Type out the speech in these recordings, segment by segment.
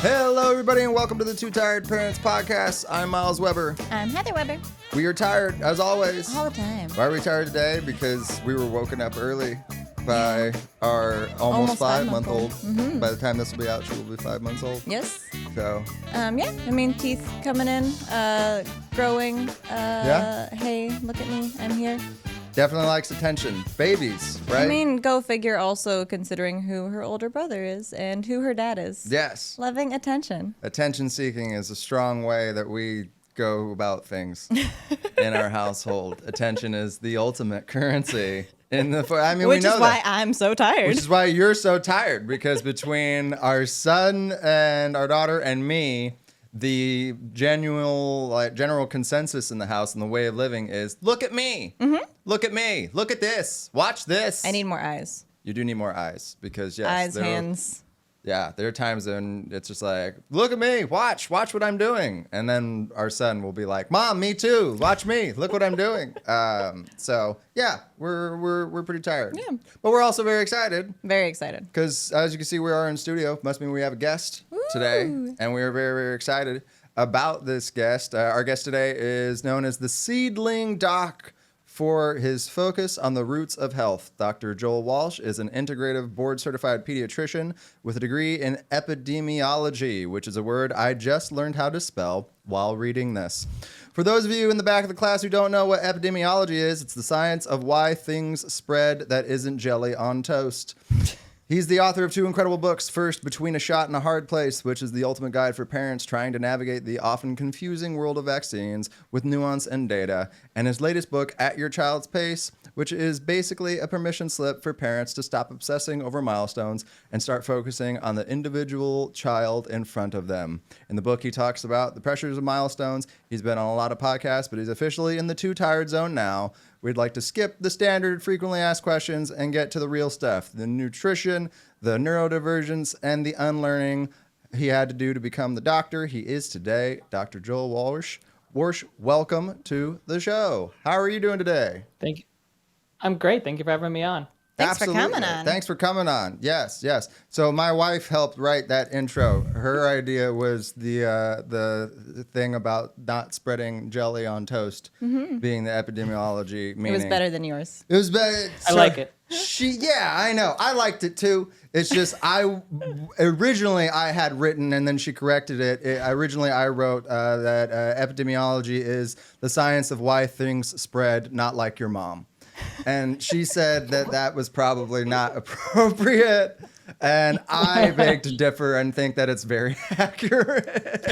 Hello, everybody, and welcome to the Two Tired Parents Podcast. I'm Miles Weber. I'm Heather Weber. We are tired, as always. All the time. Why are we tired today? Because we were woken up early by our almost 5-month-old. Mm-hmm. By the time this will be out, she will be 5 months old. Yes. So. Yeah, I mean, teeth coming in, growing. Yeah? Hey, look at me. I'm here. Definitely likes attention. Babies, right? I mean, go figure also considering who her older brother is and who her dad is. Yes. Loving attention. Attention seeking is a strong way that we go about things in our household. Attention is the ultimate currency. Which we know is why I'm so tired. Which is why you're so tired, because between our son and our daughter and me, the general consensus in the house and the way of living is, look at me. Mm-hmm. Look at me. Look at this. Watch this. I need more eyes. You do need more eyes because, yes. Eyes, hands. Yeah, there are times when it's just like, look at me. Watch what I'm doing. And then our son will be like, Mom, me too. Watch me. Look what I'm doing. So, yeah, we're pretty tired. Yeah. But we're also very excited. Very excited. Because as you can see, we are in studio. Must mean we have a guest today. And we are very, very excited about this guest. Our guest today is known as the Seedling Doc for his focus on the roots of health. Dr. Joel Warsh is an integrative board-certified pediatrician with a degree in epidemiology, which is a word I just learned how to spell while reading this. For those of you in the back of the class who don't know what epidemiology is, it's the science of why things spread that isn't jelly on toast. He's the author of 2 incredible books. First, Between a Shot and a Hard Place, which is the ultimate guide for parents trying to navigate the often confusing world of vaccines with nuance and data. And his latest book, At Your Child's Pace, which is basically a permission slip for parents to stop obsessing over milestones and start focusing on the individual child in front of them. In the book, he talks about the pressures of milestones. He's been on a lot of podcasts, but he's officially in the Too Tired zone now. We'd like to skip the standard frequently asked questions and get to the real stuff, the nutrition, the neurodivergence, and the unlearning he had to do to become the doctor he is today. Dr. Joel Warsh. Warsh, welcome to the show. How are you doing today? Thank you. I'm great. Thank you for having me on. Thanks for coming on. Thanks for coming on. Yes. So my wife helped write that intro. Her idea was the thing about not spreading jelly on toast being the epidemiology meaning. It was better than yours. It was better. I like it. Yeah, I know. I liked it too. It's just originally I had written, and then she corrected it. Originally I wrote that epidemiology is the science of why things spread, not like your mom. And she said that was probably not appropriate. And I beg to differ and think that it's very accurate.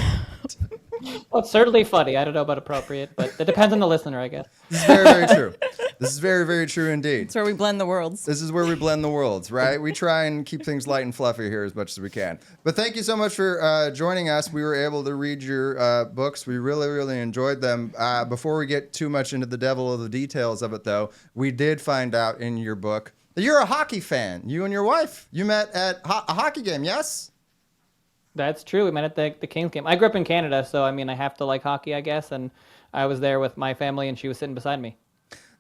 Well, it's certainly funny. I don't know about appropriate, but it depends on the listener, I guess. This is very, very true. This is very, very true indeed. It's where we blend the worlds. This is where we blend the worlds, right? We try and keep things light and fluffy here as much as we can. But thank you so much for joining us. We were able to read your books. We really, really enjoyed them. Before we get too much into the devil of the details of it, though, we did find out in your book that you're a hockey fan. You and your wife, you met at a hockey game, yes? That's true. We met at the Kings game. I grew up in Canada, so I mean, I have to like hockey, I guess. And I was there with my family, and she was sitting beside me.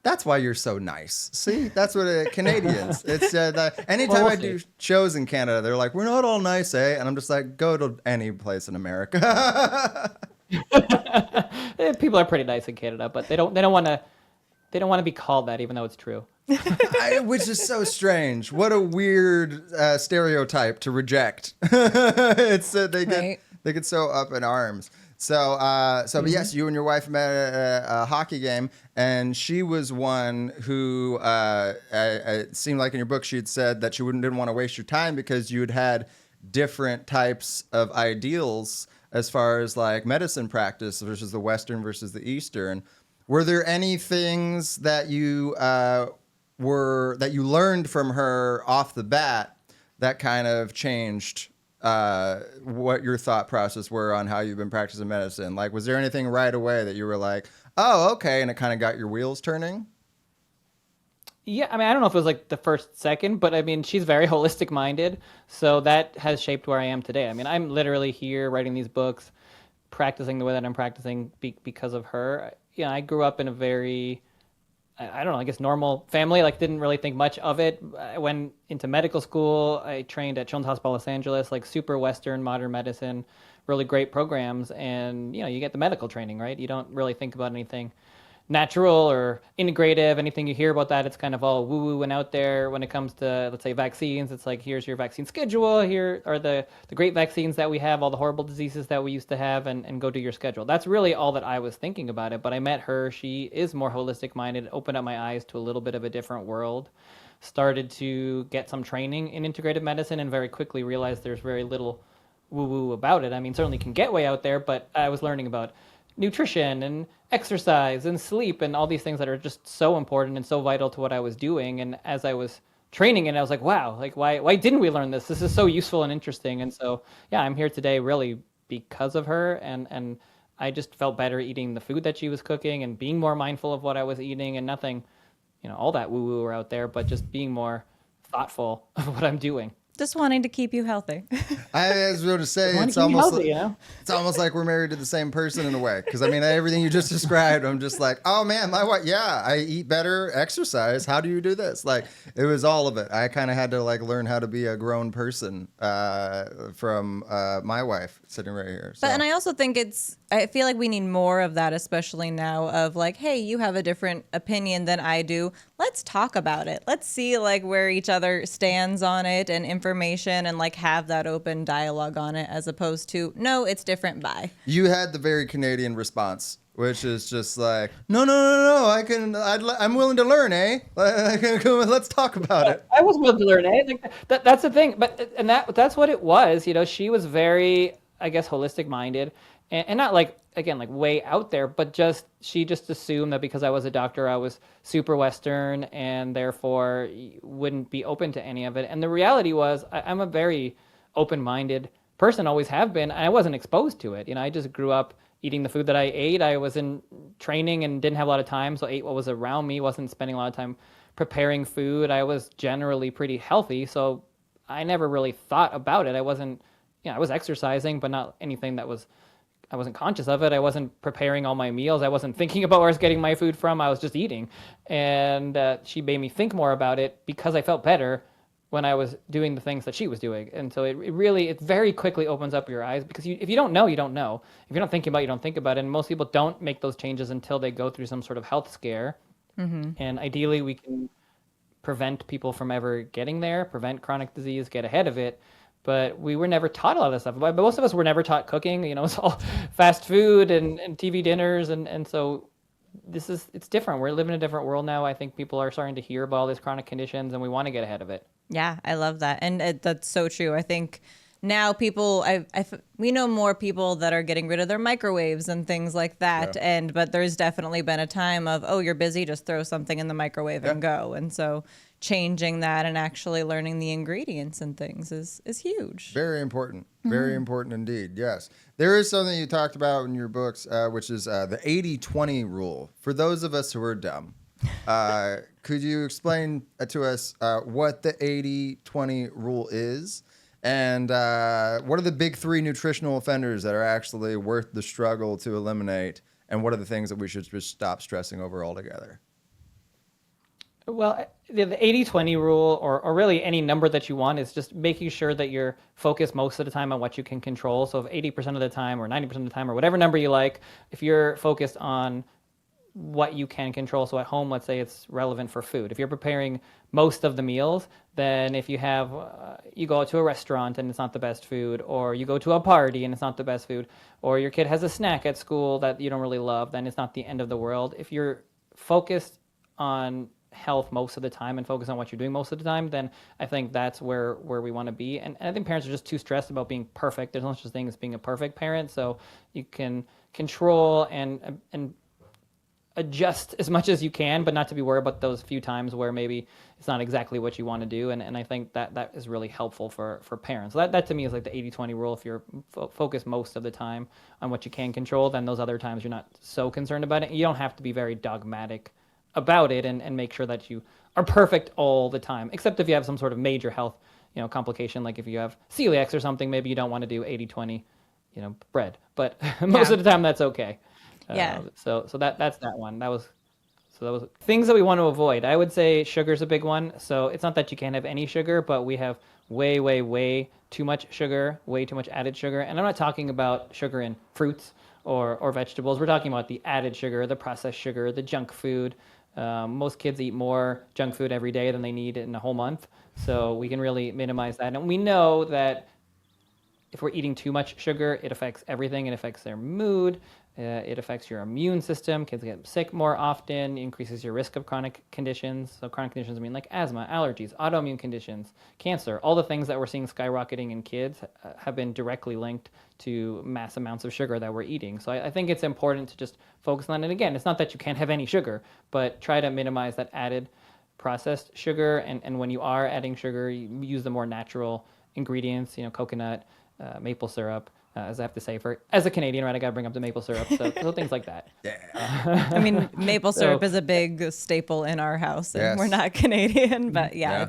That's why you're so nice. See, that's what Canadians. It's anytime I do shows in Canada, they're like, "We're not all nice, eh?" And I'm just like, "Go to any place in America." People are pretty nice in Canada, but they don't want to be called that, even though it's true. Which is so strange. What a weird stereotype to reject. It's they get so up in arms. So but yes, you and your wife met at a hockey game, and she was one who it seemed like in your book she had said that she didn't want to waste your time because you had different types of ideals as far as like medicine practice versus the Western versus the Eastern. Were there any things that you learned from her off the bat that kind of changed what your thought process were on how you've been practicing medicine? Like, was there anything right away that you were like, oh, okay, and it kind of got your wheels turning? Yeah, I mean, I don't know if it was like the first second, but I mean, she's very holistic minded. So that has shaped where I am today. I mean, I'm literally here writing these books, practicing the way that I'm practicing because of her. You know, I grew up in a very I don't know, I guess normal family, like didn't really think much of it. I went into medical school. I trained at Children's Hospital Los Angeles, like super Western modern medicine, really great programs. And, you know, you get the medical training, right? You don't really think about anything natural or integrative. Anything you hear about that, it's kind of all woo woo and out there. When it comes to, let's say, vaccines, it's like, here's your vaccine schedule. Here are the great vaccines that we have, all the horrible diseases that we used to have, and go do your schedule. That's really all that I was thinking about it. But I met her. She is more holistic minded, opened up my eyes to a little bit of a different world, started to get some training in integrative medicine, and very quickly realized there's very little woo woo about it. I mean, certainly can get way out there, but I was learning about nutrition and exercise and sleep and all these things that are just so important and so vital to what I was doing. And as I was training it, I was like, wow, like why didn't we learn this? This is so useful and interesting. And so, yeah, I'm here today really because of her. And I just felt better eating the food that she was cooking and being more mindful of what I was eating, and nothing, you know, all that woo woo out there, but just being more thoughtful of what I'm doing. Just wanting to keep you healthy. I was going to say Wanna it's keep me almost healthy, you know? it's almost like we're married to the same person in a way. Because I mean, everything you just described, I'm just like, oh man, my wife. Yeah, I eat better, exercise. How do you do this? Like, it was all of it. I kind of had to like learn how to be a grown person from my wife sitting right here. So. But and I also think I feel like we need more of that, especially now, of like, hey, you have a different opinion than I do. Let's talk about it. Let's see like where each other stands on it and information, and like have that open dialogue on it, as opposed to, no, it's different, bye. You had the very Canadian response, which is just like, no, I'm willing to learn, eh? Let's talk about it. I was willing to learn, eh? Like, that's the thing. But and that's what it was. You know, she was very, I guess, holistic minded, and not like, again, like way out there, but she just assumed that because I was a doctor, I was super Western and therefore wouldn't be open to any of it. And the reality was, I'm a very open-minded person, always have been, and I wasn't exposed to it. You know, I just grew up eating the food that I ate. I was in training and didn't have a lot of time, so I ate what was around me, wasn't spending a lot of time preparing food. I was generally pretty healthy, so I never really thought about it. I wasn't, you know, I was exercising, but not anything that was, I wasn't conscious of it. I wasn't preparing all my meals. I wasn't thinking about where I was getting my food from. I was just eating. And she made me think more about it because I felt better when I was doing the things that she was doing. And so it very quickly opens up your eyes, because if you don't know, you don't know. If you're not thinking about it, you don't think about it. And most people don't make those changes until they go through some sort of health scare. Mm-hmm. And ideally, we can prevent people from ever getting there, prevent chronic disease, get ahead of it. But we were never taught a lot of this stuff. But most of us were never taught cooking. You know, it's all fast food and TV dinners. And so it's different. We're living in a different world now. I think people are starting to hear about all these chronic conditions, and we want to get ahead of it. Yeah, I love that. And that's so true. I think now people, we know more people that are getting rid of their microwaves and things like that. Yeah. But there's definitely been a time of, oh, you're busy, just throw something in the microwave and go. And so changing that and actually learning the ingredients and things is huge. Very important. Very important indeed. Yes. There is something you talked about in your books, which is the 80-20 rule. For those of us who are dumb, could you explain to us what the 80-20 rule is? And what are the big three nutritional offenders that are actually worth the struggle to eliminate? And what are the things that we should just stop stressing over altogether? Well, the 80-20 rule, or really any number that you want, is just making sure that you're focused most of the time on what you can control. So if 80% of the time or 90% of the time or whatever number you like, if you're focused on what you can control. So at home, let's say it's relevant for food. If you're preparing most of the meals, then if you have, you go to a restaurant and it's not the best food, or you go to a party and it's not the best food, or your kid has a snack at school that you don't really love, then it's not the end of the world. If you're focused on health most of the time and focus on what you're doing most of the time, then I think that's where we want to be. And I think parents are just too stressed about being perfect. There's no such thing as being a perfect parent. So you can control and adjust as much as you can, but not to be worried about those few times where maybe it's not exactly what you want to do. And I think that is really helpful for parents. So that to me is like the 80-20 rule. If you're focused most of the time on what you can control, then those other times you're not so concerned about it. You don't have to be very dogmatic about it and make sure that you are perfect all the time, except if you have some sort of major health, complication, like if you have celiac or something, maybe you don't want to do 80-20, bread, but most of the time that's okay. Yeah. So that's that one. That was So those things that we want to avoid. I would say sugar's a big one. So it's not that you can't have any sugar, but we have way, way, way too much sugar, way too much added sugar. And I'm not talking about sugar in fruits or vegetables. We're talking about the added sugar, the processed sugar, the junk food. Most kids eat more junk food every day than they need in a whole month. So we can really minimize that. And we know that if we're eating too much sugar, it affects everything. It affects their mood. It affects your immune system. Kids get sick more often, increases your risk of chronic conditions. So chronic conditions I mean like asthma, allergies, autoimmune conditions, cancer. All the things that we're seeing skyrocketing in kids have been directly linked to mass amounts of sugar that we're eating. So I think it's important to just focus on it. Again, it's not that you can't have any sugar, but try to minimize that added processed sugar. And when you are adding sugar, you use the more natural ingredients, coconut, maple syrup, as I have to say, as a Canadian, right? I got to bring up the maple syrup, so things like that. Yeah. I mean, maple syrup is a big staple in our house, and Yes. we're not Canadian, but Yeah.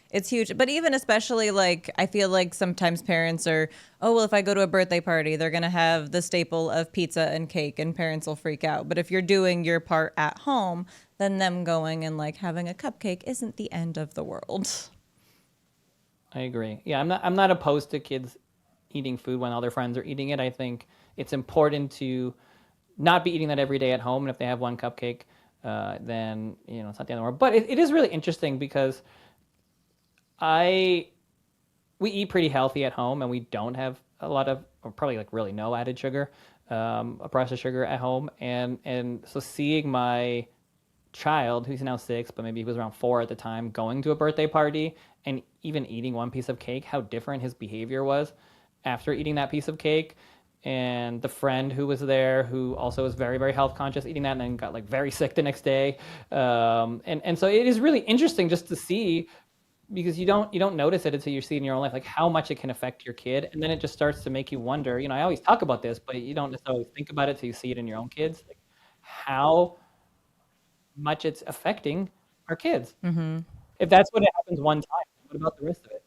it's huge. But even especially I feel like sometimes parents are, oh well, if I go to a birthday party, they're gonna have the staple of pizza and cake, and parents will freak out. But if you're doing your part at home, then them going and having a cupcake isn't the end of the world. I agree. Yeah, I'm not opposed to kids eating food when all their friends are eating it. I think it's important to not be eating that every day at home. And if they have one cupcake, then it's not the end of the world. But it is really interesting because we eat pretty healthy at home, and we don't have a lot of, or probably really no added sugar, processed sugar at home. And so seeing my child, who's now 6, but maybe he was around 4 at the time, going to a birthday party and even eating one piece of cake, how different his behavior was after eating that piece of cake. And the friend who was there, who also was very, very health conscious, eating that and then got very sick the next day. And so it is really interesting just to see, because you don't notice it until you see it in your own life, how much it can affect your kid. And then it just starts to make you wonder, I always talk about this, but you don't necessarily think about it till you see it in your own kids, how much it's affecting our kids. Mm-hmm. If that's what it happens one time, what about the rest of it?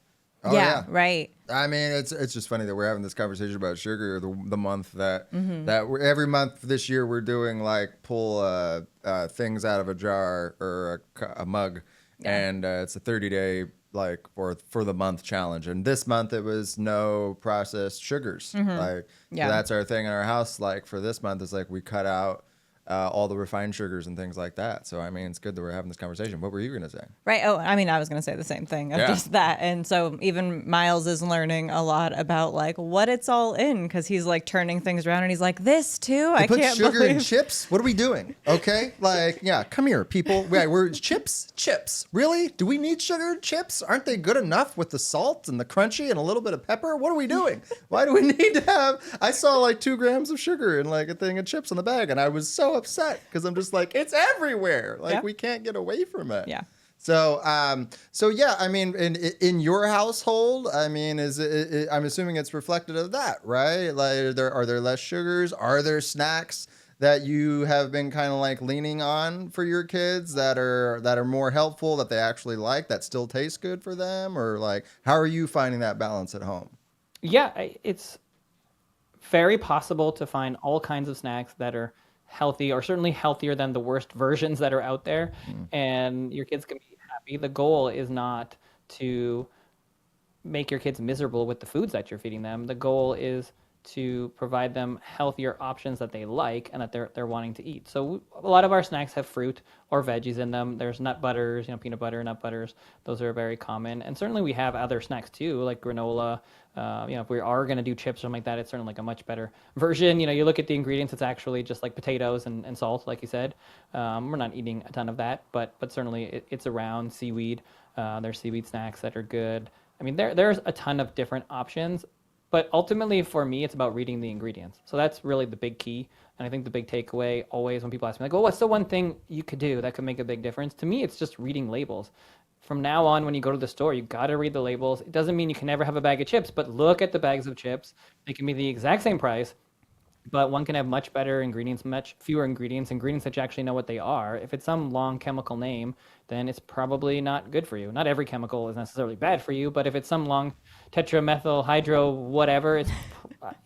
Oh, yeah, right. I mean, it's just funny that we're having this conversation about sugar the month that every month this year we're doing pull things out of a jar or a mug, and it's a 30-day for the month challenge. And this month it was no processed sugars. So that's our thing in our house. For this month, it's we cut out all the refined sugars and things like that. So, I mean, it's good that we're having this conversation. What were you going to say? Right. Oh, I mean, I was going to say the same thing of just that. And so even Miles is learning a lot about what it's all in, because he's turning things around and he's like, this too? I put can't sugar believe in chips? What are we doing? Okay. Come here, people. We're chips. Really? Do we need sugar in chips? Aren't they good enough with the salt and the crunchy and a little bit of pepper? What are we doing? Why do we need to have, I saw 2 grams of sugar in a thing of chips in the bag, and I was so upset because I'm just it's everywhere. We can't get away from it. Yeah. So, yeah, I mean, in your household, I mean, I'm assuming it's reflective of that, right? Are there less sugars? Are there snacks that you have been kind of leaning on for your kids that are more helpful, that they actually like, that still taste good for them? Or how are you finding that balance at home? Yeah, it's very possible to find all kinds of snacks that are healthy, or certainly healthier than the worst versions that are out there, and your kids can be happy. The goal is not to make your kids miserable with the foods that you're feeding them. The goal is to provide them healthier options that they like and that they're wanting to eat. So a lot of our snacks have fruit or veggies in them. There's nut butters, peanut butter, nut butters. Those are very common. And certainly we have other snacks too, like granola. If we are going to do chips or something like that, it's certainly a much better version. You look at the ingredients, it's actually just potatoes and salt, like you said. We're not eating a ton of that, but certainly it's around. Seaweed. There's seaweed snacks that are good. I mean, there's a ton of different options. But ultimately, for me, it's about reading the ingredients. So that's really the big key. And I think the big takeaway always when people ask me, what's the one thing you could do that could make a big difference? To me, it's just reading labels. From now on, when you go to the store, you got to read the labels. It doesn't mean you can never have a bag of chips, but look at the bags of chips. They can be the exact same price, but one can have much better ingredients, much fewer ingredients that you actually know what they are. If it's some long chemical name, then it's probably not good for you. Not every chemical is necessarily bad for you, but if it's some long tetramethyl hydro whatever, if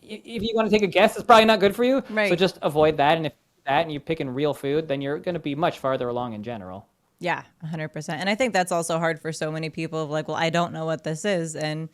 you want to take a guess, it's probably not good for you. Right. So just avoid that. And if that and you pick in real food, then you're going to be much farther along in general. Yeah, 100%. And I think that's also hard for so many people of like, well, I don't know what this is. And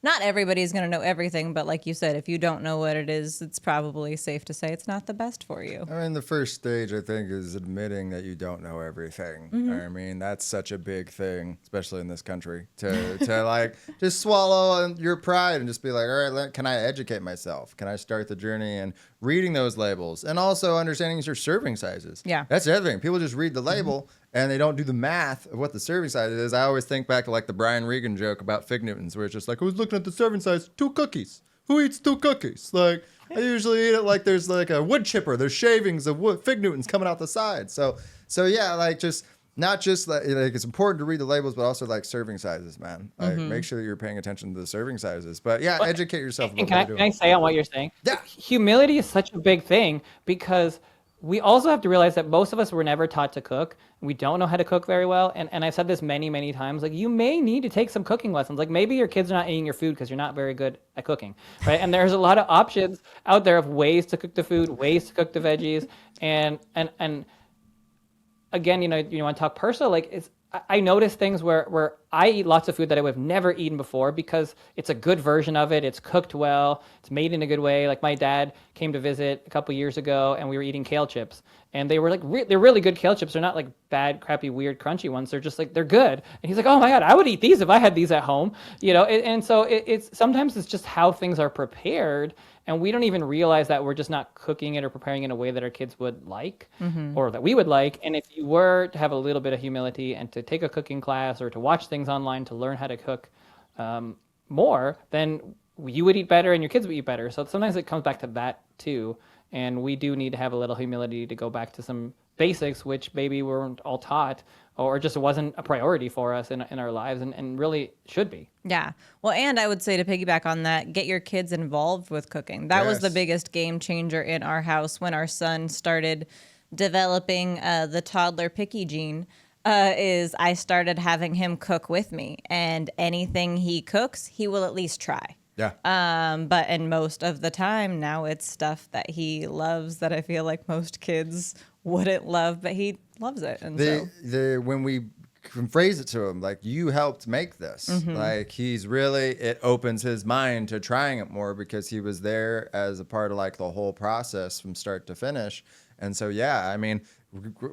not everybody's going to know everything, but like you said, if you don't know what it is, it's probably safe to say it's not the best for you. I mean, the first stage, I think, is admitting that you don't know everything. I mean, that's such a big thing, especially in this country, to like just swallow your pride and just be like, all right, can I educate myself? Can I start the journey and reading those labels and also understanding your serving sizes? Yeah. That's the other thing. People just read the label and they don't do the math of what the serving size is. I always think back to like the Brian Regan joke about Fig Newtons, where it's just like, who's looking at the serving size? 2 cookies. Who eats 2 cookies? Like, I usually eat it like there's like a wood chipper. There's shavings of wood, Fig Newtons coming out the side. So yeah, like just not just like it's important to read the labels, but also like serving sizes, man. Like make sure that you're paying attention to the serving sizes. But yeah, educate yourself. And can I say on what you're saying? Yeah. Humility is such a big thing because we also have to realize that most of us were never taught to cook. We don't know how to cook very well. And I've said this many, many times, like you may need to take some cooking lessons. Like maybe your kids are not eating your food because you're not very good at cooking, right? And there's a lot of options out there of ways to cook the food, ways to cook the veggies. And again, you want to talk personal, like I notice things where I eat lots of food that I would have never eaten before because it's a good version of it. It's cooked well. It's made in a good way. Like my dad came to visit a couple years ago and we were eating kale chips and they were like, they're really good kale chips. They're not like bad, crappy, weird, crunchy ones. They're just like, they're good. And he's like, oh my God, I would eat these if I had these at home, And so it's sometimes it's just how things are prepared. And we don't even realize that we're just not cooking it or preparing it in a way that our kids would like or that we would like. And if you were to have a little bit of humility and to take a cooking class or to watch things online to learn how to cook more, then you would eat better and your kids would eat better. So sometimes it comes back to that too. And we do need to have a little humility to go back to some basics, which maybe we weren't all taught or just wasn't a priority for us in our lives and really should be. Yeah. Well, and I would say to piggyback on that, get your kids involved with cooking. That was the biggest game changer in our house when our son started developing the toddler picky gene. Is I started having him cook with me, and anything he cooks, he will at least try. Yeah. But in most of the time now it's stuff that he loves that I feel like most kids wouldn't love, but he loves it. And when we can phrase it to him, like, you helped make this, like he's really, it opens his mind to trying it more because he was there as a part of like the whole process from start to finish. And so, yeah, I mean,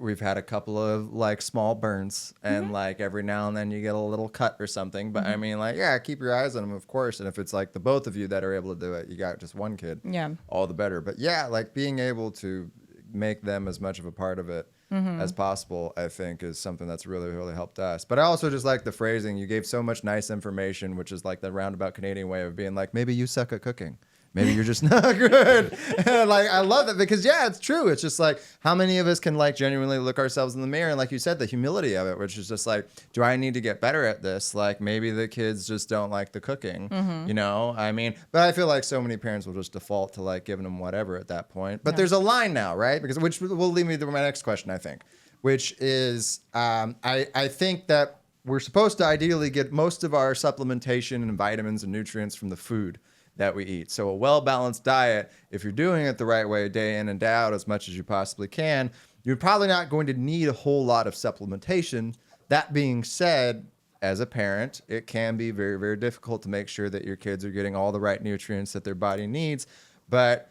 we've had a couple of like small burns and like every now and then you get a little cut or something. But I mean, like, yeah, keep your eyes on him, of course. And if it's like the both of you that are able to do it, you got just one kid, all the better. But yeah, like being able to make them as much of a part of it as possible, I think is something that's really, really helped us. But I also just like the phrasing. You gave so much nice information, which is like the roundabout Canadian way of being like, maybe you suck at cooking. Maybe you're just not good. And like, I love it because, yeah, it's true. It's just like, how many of us can like genuinely look ourselves in the mirror? And like you said, the humility of it, which is just like, do I need to get better at this? Like maybe the kids just don't like the cooking, I mean, but I feel like so many parents will just default to like giving them whatever at that point. But there's a line now, right? Because which will lead me to my next question, I think, which is I think that we're supposed to ideally get most of our supplementation and vitamins and nutrients from the food that we eat. So a well-balanced diet, if you're doing it the right way day in and day out as much as you possibly can, you're probably not going to need a whole lot of supplementation. That being said, as a parent, it can be very, very difficult to make sure that your kids are getting all the right nutrients that their body needs. But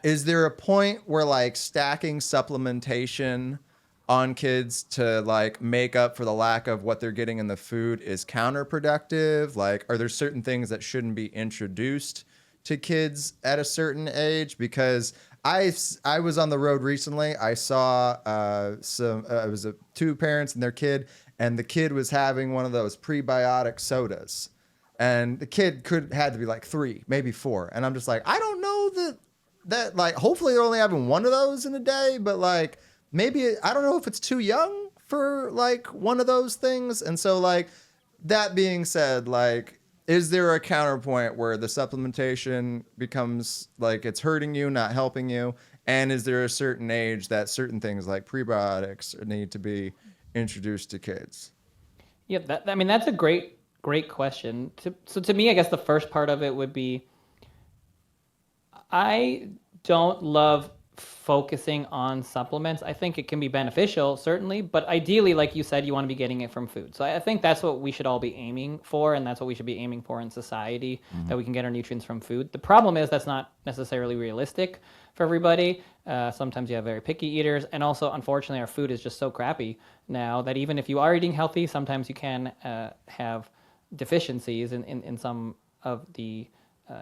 is there a point where like stacking supplementation on kids to like make up for the lack of what they're getting in the food is counterproductive? Like, are there certain things that shouldn't be introduced to kids at a certain age? Because I was on the road recently. I saw it was two parents and their kid, and the kid was having one of those prebiotic sodas, and the kid had to be like 3, maybe 4, and I'm just like, I don't know that like, hopefully they're only having one of those in a day, but like, maybe, I don't know if it's too young for like one of those things. And so like, that being said, like, is there a counterpoint where the supplementation becomes like it's hurting you, not helping you? And is there a certain age that certain things like prebiotics need to be introduced to kids? Yeah, that's a great question. So to me, I guess the first part of it would be, I don't love focusing on supplements. I think it can be beneficial, certainly, but ideally, like you said, you want to be getting it from food. So I think that's what we should all be aiming for, and that's what we should be aiming for in society, that we can get our nutrients from food. The problem is that's not necessarily realistic for everybody. Sometimes you have very picky eaters, and also, unfortunately, our food is just so crappy now that even if you are eating healthy, sometimes you can have deficiencies in some of the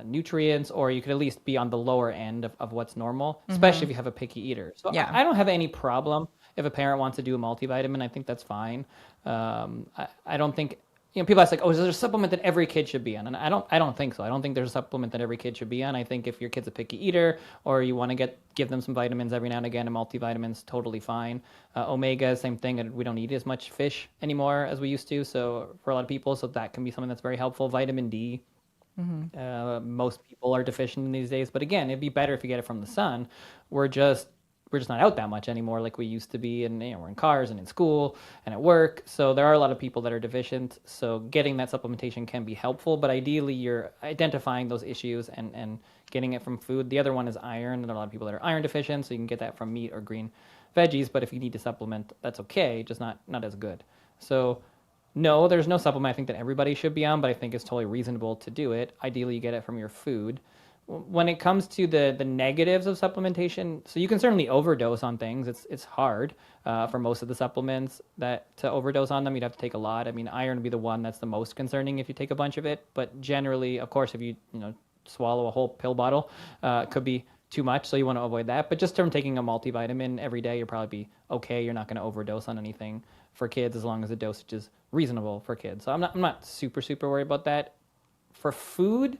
nutrients, or you could at least be on the lower end of what's normal, especially if you have a picky eater. So Yeah. I don't have any problem if a parent wants to do a multivitamin. I think that's fine. I don't think, people ask like, oh, is there a supplement that every kid should be on? And I don't think so. I don't think there's a supplement that every kid should be on. I think if your kid's a picky eater, or you want to give them some vitamins every now and again, a multivitamin's totally fine. Omega, same thing. And we don't eat as much fish anymore as we used to. So for a lot of people, so that can be something that's very helpful. Vitamin D. Most people are deficient in these days, but again, it'd be better if you get it from the sun. We're just not out that much anymore like we used to be, and we're in cars and in school and at work. So there are a lot of people that are deficient. So getting that supplementation can be helpful, but ideally you're identifying those issues and getting it from food. The other one is iron. There are a lot of people that are iron deficient, so you can get that from meat or green veggies. But if you need to supplement, that's okay, just not as good. So no, there's no supplement I think that everybody should be on, but I think it's totally reasonable to do it. Ideally, you get it from your food. When it comes to the negatives of supplementation, so you can certainly overdose on things. It's hard for most of the supplements to overdose on them. You'd have to take a lot. I mean, iron would be the one that's the most concerning if you take a bunch of it. But generally, of course, if you swallow a whole pill bottle, it could be too much, so you want to avoid that. But just from taking a multivitamin every day, you'll probably be okay. You're not going to overdose on anything for kids as long as the dosage is reasonable for kids. So I'm not super worried about that. For food,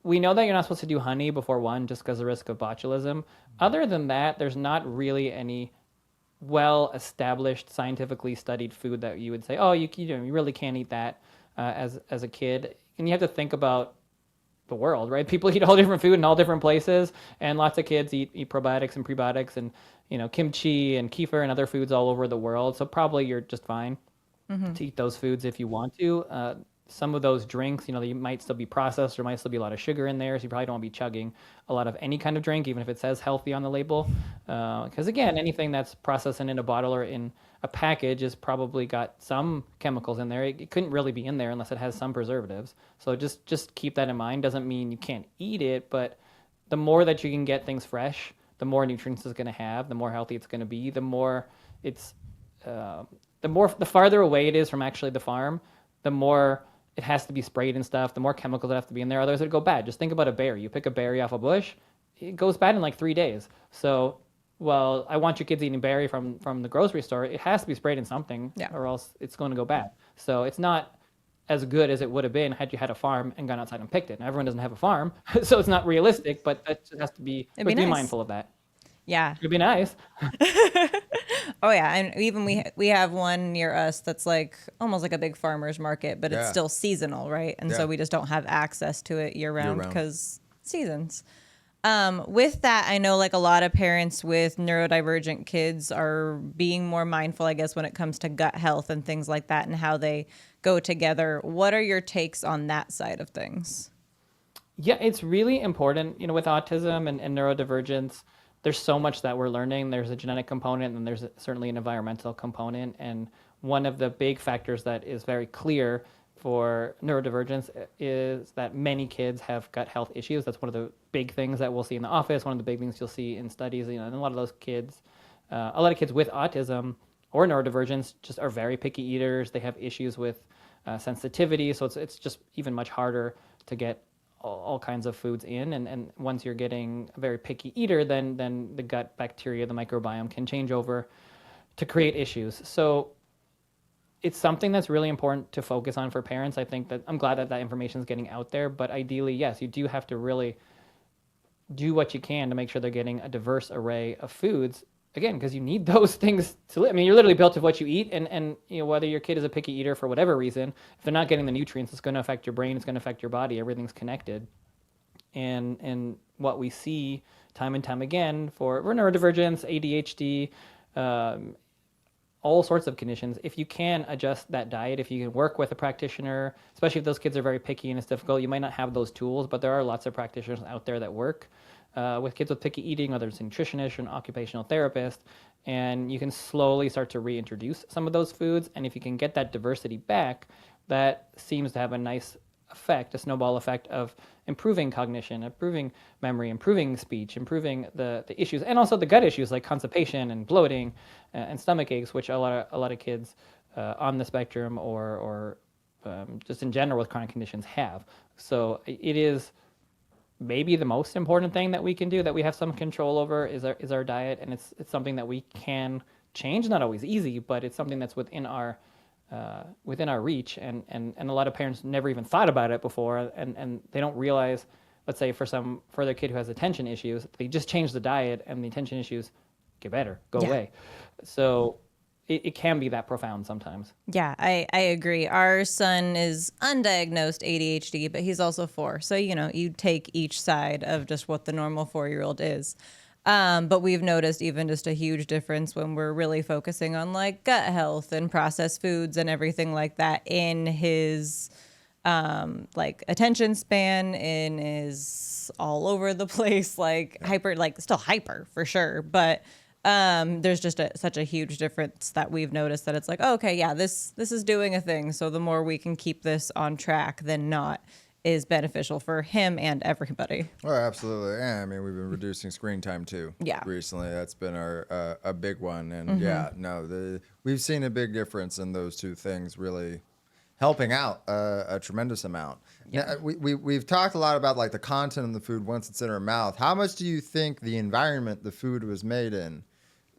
we know that you're not supposed to do honey before 1 just because of the risk of botulism. Other than that, there's not really any well-established, scientifically studied food that you would say, oh, you really can't eat that as a kid. And you have to think about the world, right? People eat all different food in all different places, and lots of kids eat probiotics and prebiotics and kimchi and kefir and other foods all over the world. So probably you're just fine to eat those foods if you want to. Some of those drinks, they might still be processed, or might still be a lot of sugar in there, so you probably don't want to be chugging a lot of any kind of drink, even if it says healthy on the label. Because again, anything that's processed in a bottle or in a package has probably got some chemicals in there. It couldn't really be in there unless it has some preservatives. So just keep that in mind. Doesn't mean you can't eat it, but the more that you can get things fresh, the more nutrients it's going to have, the more healthy it's going to be, the more it's the farther away it is from actually the farm, the more it has to be sprayed and stuff, the more chemicals that have to be in there, otherwise it'll go bad. Just think about a berry. You pick a berry off a bush, it goes bad in like 3 days. So, well, I want your kids eating berry from the grocery store, it has to be sprayed in something, or else it's going to go bad. So it's not as good as it would have been had you had a farm and gone outside and picked it. Now, everyone doesn't have a farm, so it's not realistic, but it has to be, be nice. mindful of that. Yeah. It'd be nice. Oh yeah, and even we have one near us that's like almost like a big farmer's market, but it's still seasonal, right? And so we just don't have access to it year round because seasons. With that, I know like a lot of parents with neurodivergent kids are being more mindful, I guess, when it comes to gut health and things like that and how they go together. What are your takes on that side of things? Yeah, it's really important, with autism and neurodivergence. There's so much that we're learning. There's a genetic component, and there's certainly an environmental component. And one of the big factors that is very clear for neurodivergence is that many kids have gut health issues. That's one of the big things that we'll see in the office, one of the big things you'll see in studies. And a lot of those kids, a lot of kids with autism or neurodivergence just are very picky eaters. They have issues with sensitivity, so it's just even much harder to get all kinds of foods in, and once you're getting a very picky eater, then the gut bacteria, the microbiome, can change over to create issues. So it's something that's really important to focus on for parents. I think that I'm glad that information is getting out there, but ideally, yes, you do have to really do what you can to make sure they're getting a diverse array of foods. Again, because you need those things to live. I mean, you're literally built of what you eat, and whether your kid is a picky eater for whatever reason, if they're not getting the nutrients, it's going to affect your brain, it's going to affect your body. Everything's connected. And what we see time and time again for neurodivergence, ADHD, all sorts of conditions, if you can adjust that diet, if you can work with a practitioner, especially if those kids are very picky and it's difficult, you might not have those tools, but there are lots of practitioners out there that work. with kids with picky eating, whether it's a nutritionist or an occupational therapist, and you can slowly start to reintroduce some of those foods. And if you can get that diversity back, that seems to have a nice effect, a snowball effect of improving cognition, improving memory, improving speech, improving the issues, and also the gut issues like constipation and bloating and stomach aches, which a lot of kids on the spectrum or just in general with chronic conditions have. So it is maybe the most important thing that we can do, that we have some control over, is our diet, and it's something that we can change. Not always easy, but it's something that's within our reach, and a lot of parents never even thought about it before, and they don't realize, let's say for their kid who has attention issues, they just change the diet and the attention issues get better, go away. So it can be that profound sometimes. Yeah, I agree. Our son is undiagnosed ADHD, but he's also 4. So, you take each side of just what the normal 4-year-old is. But we've noticed even just a huge difference when we're really focusing on like gut health and processed foods and everything like that in his like attention span, in his all over the place, like hyper, like still hyper for sure. But there's just such a huge difference that we've noticed that it's like, oh, okay, yeah, this is doing a thing. So the more we can keep this on track than not is beneficial for him and everybody. Oh, absolutely. Yeah, I mean, we've been reducing screen time too. Yeah. Recently, that's been our a big one, and we've seen a big difference in those two things really helping out a tremendous amount. Yeah. Now, we've talked a lot about like the content of the food once it's in our mouth. How much do you think the environment the food was made in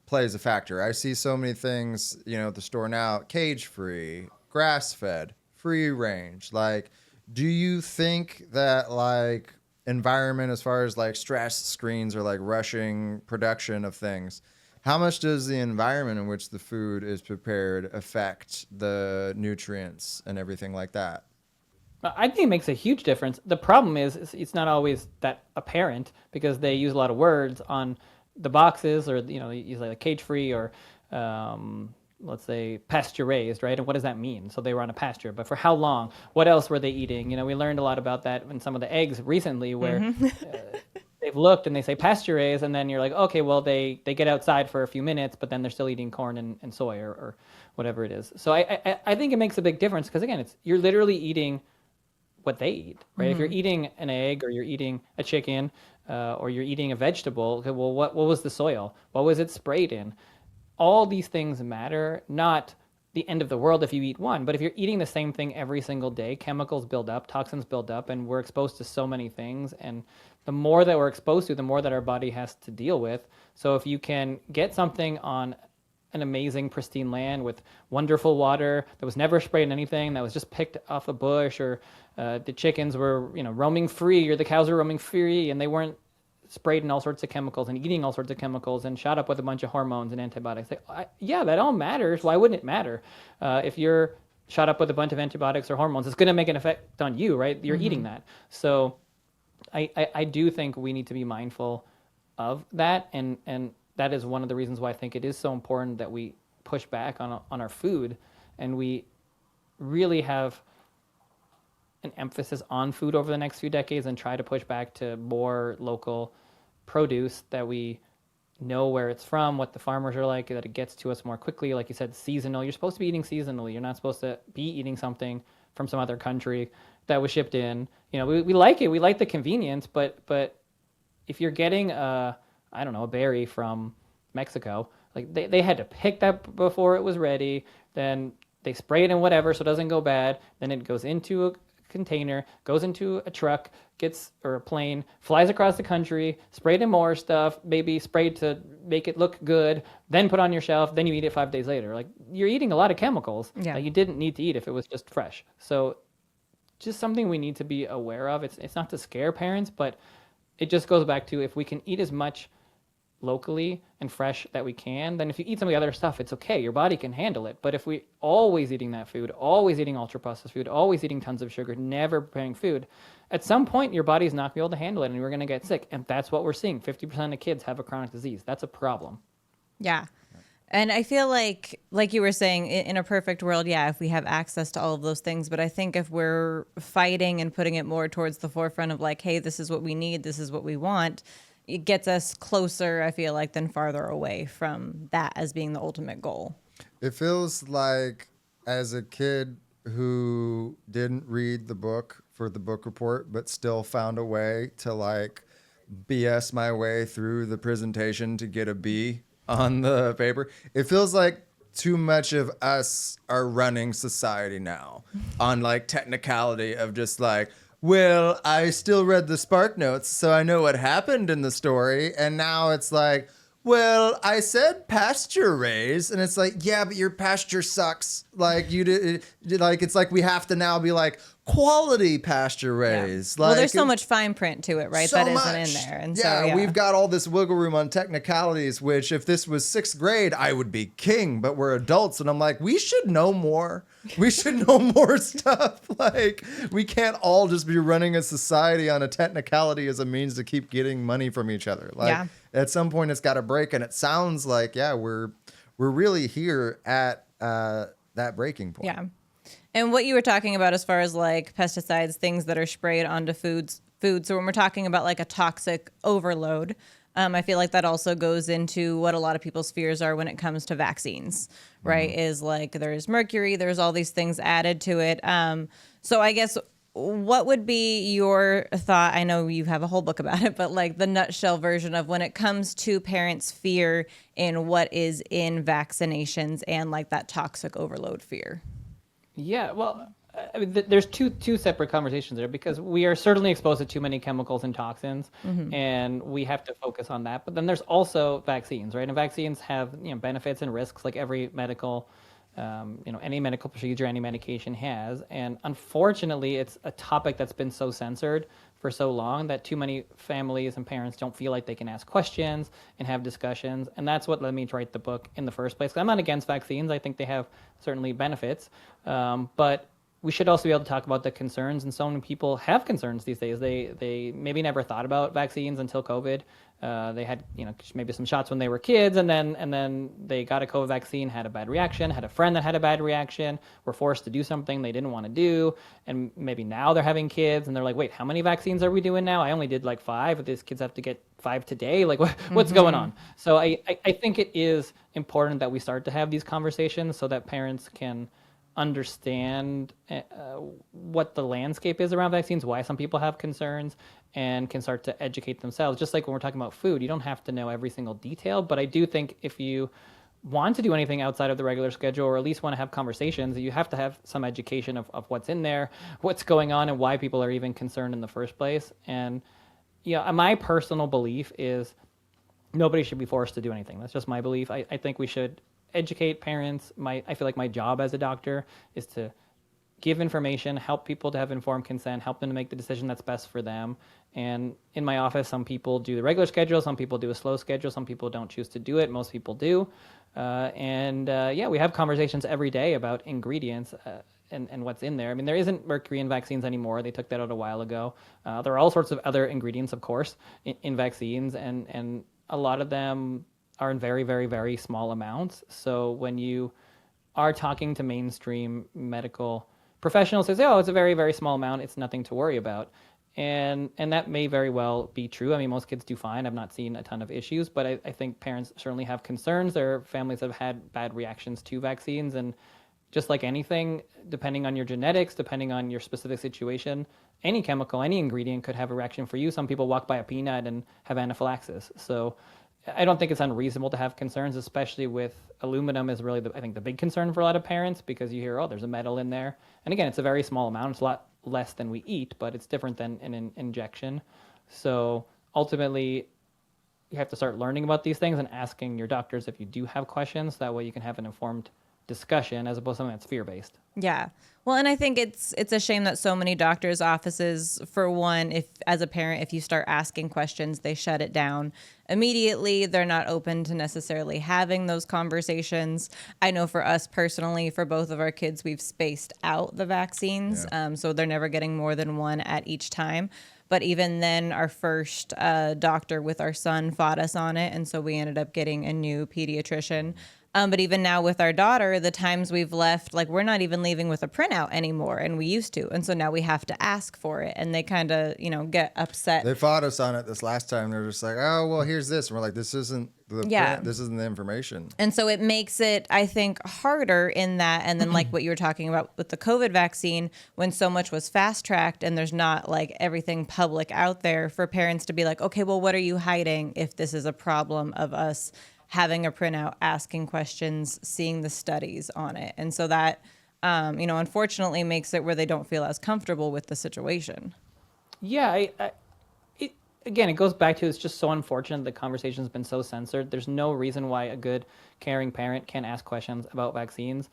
plays a factor? I see so many things, at the store now, cage-free, grass-fed, free range. Like, do you think that like environment as far as like stress screens or like rushing production of things, how much does the environment in which the food is prepared affect the nutrients and everything like that? I think it makes a huge difference. The problem is it's not always that apparent because they use a lot of words on the boxes, or use like cage-free or let's say pasture raised, right? And what does that mean? So they were on a pasture, but for how long? What else were they eating? We learned a lot about that in some of the eggs recently, where they've looked and they say pasture raised, and then you're like, okay, well they get outside for a few minutes, but then they're still eating corn and soy or whatever it is. So I think it makes a big difference because again, you're literally eating what they eat, right? If you're eating an egg or you're eating a chicken or you're eating a vegetable, okay, well, what was the soil? What was it sprayed in? All these things matter, not the end of the world if you eat one, but if you're eating the same thing every single day, chemicals build up, toxins build up, and we're exposed to so many things. And the more that we're exposed to, the more that our body has to deal with. So if you can get something on an amazing pristine land with wonderful water that was never sprayed in anything, that was just picked off a bush, or the chickens were roaming free, or the cows were roaming free and they weren't sprayed in all sorts of chemicals and eating all sorts of chemicals and shot up with a bunch of hormones and antibiotics. Yeah, that all matters. Why wouldn't it matter? If you're shot up with a bunch of antibiotics or hormones, it's going to make an effect on you, right? You're eating that. So I do think we need to be mindful of that, and that is one of the reasons why I think it is so important that we push back on our food, and we really have an emphasis on food over the next few decades and try to push back to more local produce, that we know where it's from, what the farmers are like, that it gets to us more quickly. Like you said, seasonal. You're supposed to be eating seasonally. You're not supposed to be eating something from some other country that was shipped in. We like it. We like the convenience, but if you're getting a berry from Mexico, like they had to pick that before it was ready, then they spray it in whatever so it doesn't go bad, then it goes into a container, goes into a truck, or a plane, flies across the country, sprayed in more stuff, maybe sprayed to make it look good, then put on your shelf, then you eat it 5 days later. Like, you're eating a lot of chemicals that you didn't need to eat if it was just fresh. So just something we need to be aware of. It's not to scare parents, but it just goes back to, if we can eat as much locally and fresh that we can, then if you eat some of the other stuff, it's okay. Your body can handle it. But if we always eating that food, always eating ultra processed food, always eating tons of sugar, never preparing food, at some point your body's not going to be able to handle it, and we're going to get sick. And that's what we're seeing. 50% of kids have a chronic disease. That's a problem. Yeah. And I feel like you were saying, in a perfect world, if we have access to all of those things. But I think if we're fighting and putting it more towards the forefront of like, hey, this is what we need, this is what we want, it gets us closer, I feel like, than farther away from that as being the ultimate goal. It feels like as a kid who didn't read the book for the book report, but still found a way to like BS my way through the presentation to get a B on the paper. It feels like too much of us are running society now on like technicality of just like, well, I still read the Spark Notes, so I know what happened in the story. And now it's like, well, I said pasture raise, and it's like, yeah, but your pasture sucks. Like you did, like it's like we have to now be like quality pasture raise. Well, Like, there's so much fine print to it, right? so That isn't much. in there. And yeah, so, yeah, we've got all this wiggle room on technicalities, which if this was 6th grade, I would be king, but we're adults. And I'm like, we should know more. We should know more stuff. Like, we can't all just be running a society on a technicality as a means to keep getting money from each other. Like, Yeah. at some point, it's got to break. And it sounds like, yeah, we're really here at that breaking point. Yeah. And what you were talking about as far as like pesticides, things that are sprayed onto foods. So when we're talking about like a toxic overload, I feel like that also goes into what a lot of people's fears are when it comes to vaccines, right? Is like there's mercury, there's all these things added to it. So I guess what would be your thought? I know you have a whole book about it, but like the nutshell version of when it comes to parents' fear in what is in vaccinations and like that toxic overload fear. Yeah, well, I mean, there's two separate conversations there because we are certainly exposed to too many chemicals and toxins, and we have to focus on that. But then there's also vaccines, right? And vaccines have benefits and risks, like every medical, any medical procedure, any medication has. And unfortunately, it's a topic that's been so censored for so long that too many families and parents don't feel like they can ask questions and have discussions. And that's what led me to write the book in the first place. I'm not against vaccines. I think they have certainly benefits. But we should also be able to talk about the concerns. And so many people have concerns these days. They maybe never thought about vaccines until COVID. They had, maybe some shots when they were kids, and then they got a COVID vaccine, had a bad reaction, had a friend that had a bad reaction, were forced to do something they didn't want to do, and maybe now they're having kids, and they're like, wait, how many vaccines are we doing now? I only did like 5, but these kids have to get 5 today. Like, what's going on? So I think it is important that we start to have these conversations so that parents can understand what the landscape is around vaccines, why some people have concerns, and can start to educate themselves. Just like when we're talking about food, you don't have to know every single detail, but I do think if you want to do anything outside of the regular schedule, or at least want to have conversations, you have to have some education of what's in there, what's going on, and why people are even concerned in the first place. And my personal belief is nobody should be forced to do anything. That's just my belief. I think we should educate parents. I feel like my job as a doctor is to give information, help people to have informed consent, help them to make the decision that's best for them. And in my office, some people do the regular schedule, some people do a slow schedule, some people don't choose to do it, most people do. We have conversations every day about ingredients and what's in there. I mean, there isn't mercury in vaccines anymore. They took that out a while ago. There are all sorts of other ingredients, of course, in vaccines, and a lot of them are in very, very, very small amounts. So when you are talking to mainstream medical professionals, they say, oh, it's a very, very small amount. It's nothing to worry about. And that may very well be true. I mean, most kids do fine. I've not seen a ton of issues, but I think parents certainly have concerns. There are families that have had bad reactions to vaccines. And just like anything, depending on your genetics, depending on your specific situation, any chemical, any ingredient could have a reaction for you. Some people walk by a peanut and have anaphylaxis. So I don't think it's unreasonable to have concerns, especially with aluminum is really, I think, the big concern for a lot of parents, because you hear, oh, there's a metal in there. And again, it's a very small amount. It's a lot less than we eat, but it's different than an injection. So ultimately, you have to start learning about these things and asking your doctors if you do have questions. That way you can have an informed discussion as opposed to something that's fear-based. Yeah. Well, and I think it's a shame that so many doctors' offices, for one, if as a parent, if you start asking questions, they shut it down immediately. They're not open to necessarily having those conversations. I know for us personally, for both of our kids, we've spaced out the vaccines. Yeah. So they're never getting more than one at each time. But even then, our first doctor with our son fought us on it. And so we ended up getting a new pediatrician. But even now with our daughter, the times we've left, like we're not even leaving with a printout anymore, and we used to. And so now we have to ask for it, and they kind of, get upset. They fought us on it this last time. They're just like, oh, well, here's this. And we're like, this isn't the print. This isn't the information. And so it makes it, I think, harder in that. And then like what you were talking about with the COVID vaccine, when so much was fast tracked and there's not like everything public out there for parents to be like, okay, well, what are you hiding if this is a problem of us having a printout, asking questions, seeing the studies on it. And so that, unfortunately makes it where they don't feel as comfortable with the situation. Yeah, it goes back to, it's just so unfortunate the conversation's been so censored. There's no reason why a good, caring parent can't ask questions about vaccines.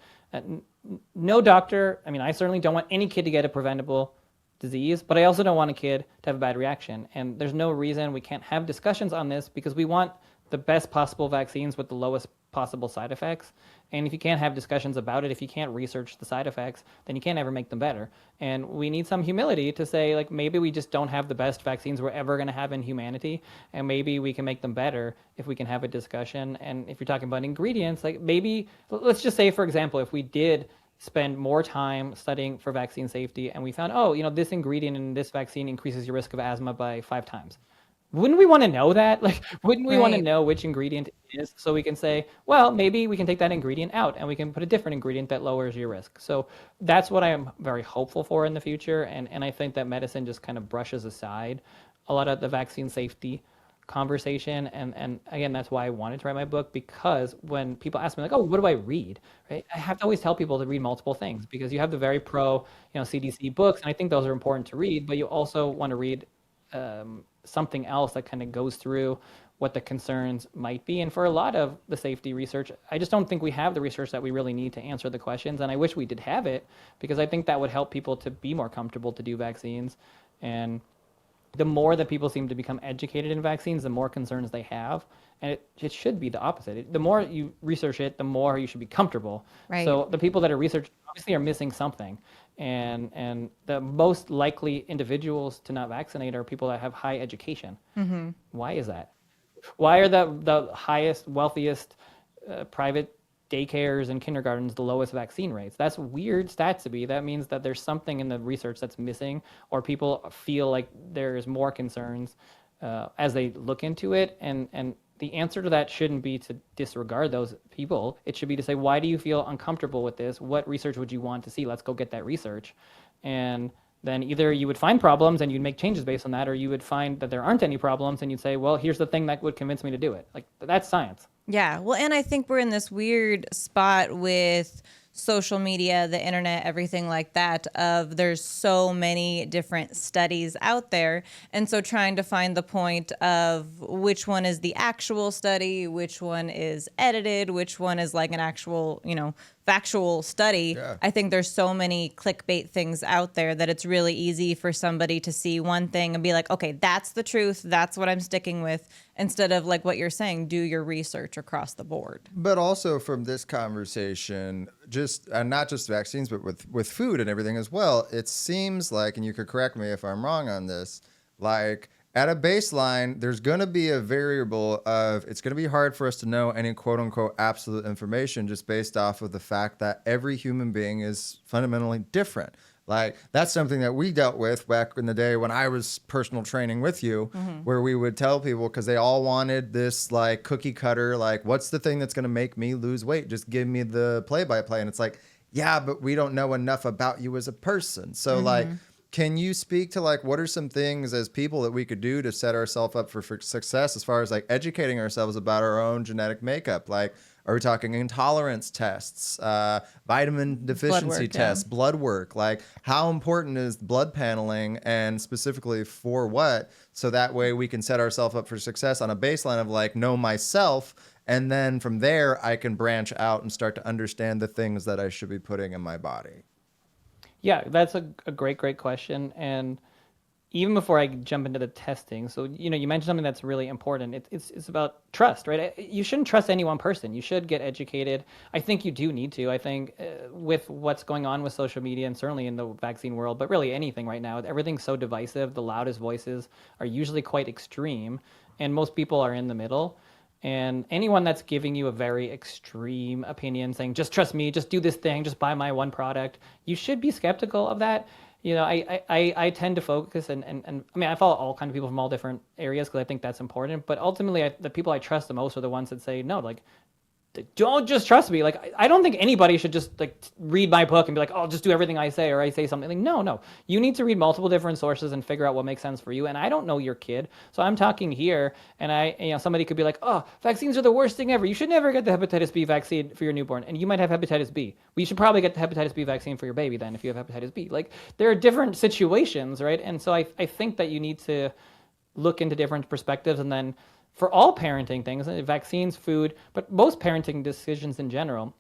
No doctor, I certainly don't want any kid to get a preventable disease, but I also don't want a kid to have a bad reaction. And there's no reason we can't have discussions on this, because we want the best possible vaccines with the lowest possible side effects. And if you can't have discussions about it, if you can't research the side effects, then you can't ever make them better. And we need some humility to say, like, maybe we just don't have the best vaccines we're ever going to have in humanity, and maybe we can make them better if we can have a discussion. And if you're talking about ingredients, like maybe, let's just say, for example, if we did spend more time studying for vaccine safety and we found, this ingredient in this vaccine increases your risk of asthma by 5 times. Wouldn't we want to know that? Like, wouldn't we want to know which ingredient it is, so we can say, well, maybe we can take that ingredient out and we can put a different ingredient that lowers your risk. So that's what I am very hopeful for in the future. And I think that medicine just kind of brushes aside a lot of the vaccine safety conversation. And again, that's why I wanted to write my book, because when people ask me like, oh, what do I read? Right? I have to always tell people to read multiple things, because you have the very pro, CDC books, and I think those are important to read, but you also want to read something else that kind of goes through what the concerns might be. And for a lot of the safety research, I just don't think we have the research that we really need to answer the questions. And I wish we did have it, because I think that would help people to be more comfortable to do vaccines. And the more that people seem to become educated in vaccines, the more concerns they have. And it should be the opposite. The more you research it, the more you should be comfortable. Right. So the people that are researching obviously are missing something. And the most likely individuals to not vaccinate are people that have high education. Mm-hmm. Why is that? Why are the highest, wealthiest private daycares and kindergartens the lowest vaccine rates? That's weird stats to be. That means that there's something in the research that's missing, or people feel like there's more concerns as they look into it. And the answer to that shouldn't be to disregard those people. It should be to say, why do you feel uncomfortable with this? What research would you want to see? Let's go get that research. And then either you would find problems and you'd make changes based on that, or you would find that there aren't any problems and you'd say, well, here's the thing that would convince me to do it. Like, that's science. Yeah. Well, and I think we're in this weird spot with social media, the internet, everything like that, of there's so many different studies out there. And so trying to find the point of which one is the actual study, which one is edited, which one is like an actual, factual study. Yeah. I think there's so many clickbait things out there that it's really easy for somebody to see one thing and be like, okay, that's the truth. That's what I'm sticking with. Instead of like what you're saying, do your research across the board. But also from this conversation, not just vaccines, but with food and everything as well, it seems like, and you could correct me if I'm wrong on this, like at a baseline, there's going to be a variable of, it's going to be hard for us to know any quote unquote absolute information just based off of the fact that every human being is fundamentally different. Like, that's something that we dealt with back in the day when I was personal training with you, where we would tell people, because they all wanted this like cookie cutter, like, what's the thing that's going to make me lose weight? Just give me the play-by-play. And it's like, yeah, but we don't know enough about you as a person. So like, can you speak to like, what are some things as people that we could do to set ourselves up for success as far as like educating ourselves about our own genetic makeup? Like, are we talking intolerance tests, vitamin deficiency tests, blood work? Like, how important is blood paneling, and specifically for what? So that way we can set ourselves up for success on a baseline of like, know myself. And then from there, I can branch out and start to understand the things that I should be putting in my body. Yeah, that's a great question. And even before I jump into the testing, so, you mentioned something that's really important. It's about trust, right? You shouldn't trust any one person. You should get educated. I think you do need to. I think with what's going on with social media, and certainly in the vaccine world, but really anything right now, everything's so divisive. The loudest voices are usually quite extreme, and most people are in the middle. And anyone that's giving you a very extreme opinion saying, just trust me, just do this thing, just buy my one product, you should be skeptical of that. I tend to focus and I mean, I follow all kinds of people from all different areas because I think that's important. But ultimately, the people I trust the most are the ones that say, no, like, don't just trust me. Like, I don't think anybody should just like read my book and be like, oh, just do everything I say, or I say something. Like, no. You need to read multiple different sources and figure out what makes sense for you. And I don't know your kid, so I'm talking here, and somebody could be like, oh, vaccines are the worst thing ever. You should never get the hepatitis B vaccine for your newborn, and you might have hepatitis B. We should probably get the hepatitis B vaccine for your baby then if you have hepatitis B. Like, there are different situations, right? And so I think that you need to look into different perspectives, and then for all parenting things, vaccines, food, but most parenting decisions in general,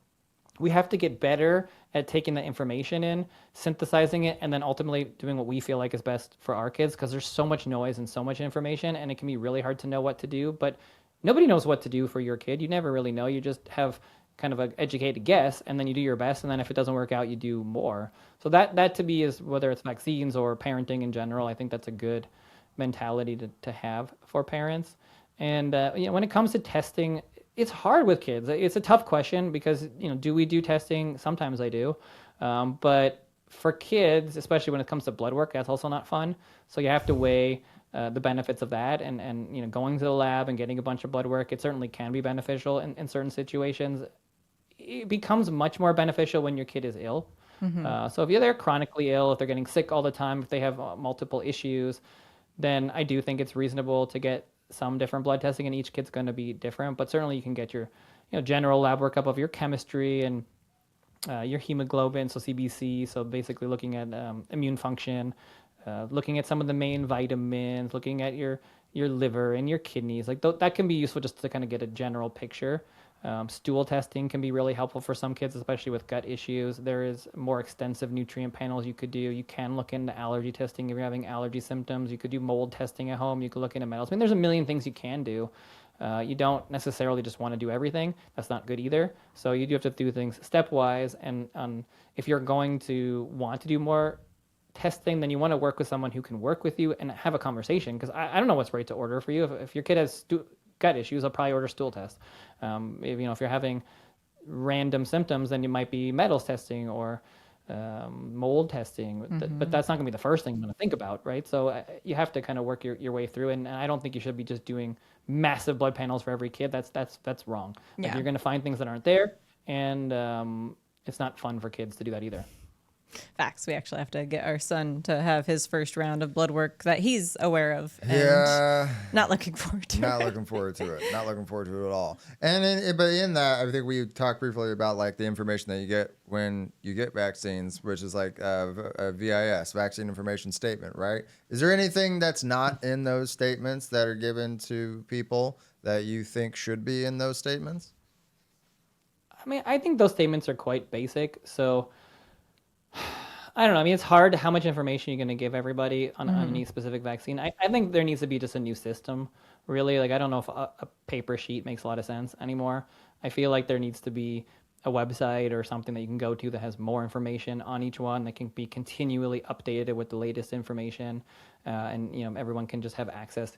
we have to get better at taking the information in, synthesizing it, and then ultimately doing what we feel like is best for our kids, because there's so much noise and so much information, and it can be really hard to know what to do. But nobody knows what to do for your kid. You never really know. You just have kind of an educated guess, and then you do your best, and then if it doesn't work out, you do more. So that to me is, whether it's vaccines or parenting in general, I think that's a good mentality to have for parents. And when it comes to testing, it's hard with kids. It's a tough question because, do we do testing? Sometimes I do. But for kids, especially when it comes to blood work, that's also not fun. So you have to weigh the benefits of that, and going to the lab and getting a bunch of blood work, it certainly can be beneficial in certain situations. It becomes much more beneficial when your kid is ill. So if they're chronically ill, if they're getting sick all the time, if they have multiple issues, then I do think it's reasonable to get some different blood testing, and each kid's going to be different. But certainly you can get your general lab workup of your chemistry and your hemoglobin, so CBC, so basically looking at immune function, looking at some of the main vitamins, looking at your liver and your kidneys. Like that can be useful just to kind of get a general picture. Stool testing can be really helpful for some kids, especially with gut issues. There is more extensive nutrient panels you could do. You can look into allergy testing if you're having allergy symptoms. You could do mold testing at home. You could look into metals. I mean, there's a million things you can do. You don't necessarily just want to do everything. That's not good either. So you do have to do things stepwise. And if you're going to want to do more testing, then you want to work with someone who can work with you and have a conversation. Because I don't know what's right to order for you. If your kid has gut issues, I'll probably order stool test. If you're having random symptoms, then you might be metals testing or mold testing, but that's not going to be the first thing I'm going to think about, right? So you have to kind of work your way through, and I don't think you should be just doing massive blood panels for every kid. That's wrong. Like, you're going to find things that aren't there, and it's not fun for kids to do that either. Facts. We actually have to get our son to have his first round of blood work that he's aware of. And not looking forward to it. Not looking forward to it. Not looking forward to it at all. But in that, I think we talked briefly about like the information that you get when you get vaccines, which is like a VIS, vaccine information statement, right? Is there anything that's not in those statements that are given to people that you think should be in those statements? I mean, I think those statements are quite basic. So I don't know. I mean, it's hard how much information you're going to give everybody on any specific vaccine. I think there needs to be just a new system, really. Like, I don't know if a paper sheet makes a lot of sense anymore. I feel like there needs to be a website or something that you can go to that has more information on each one, that can be continually updated with the latest information, and everyone can just have access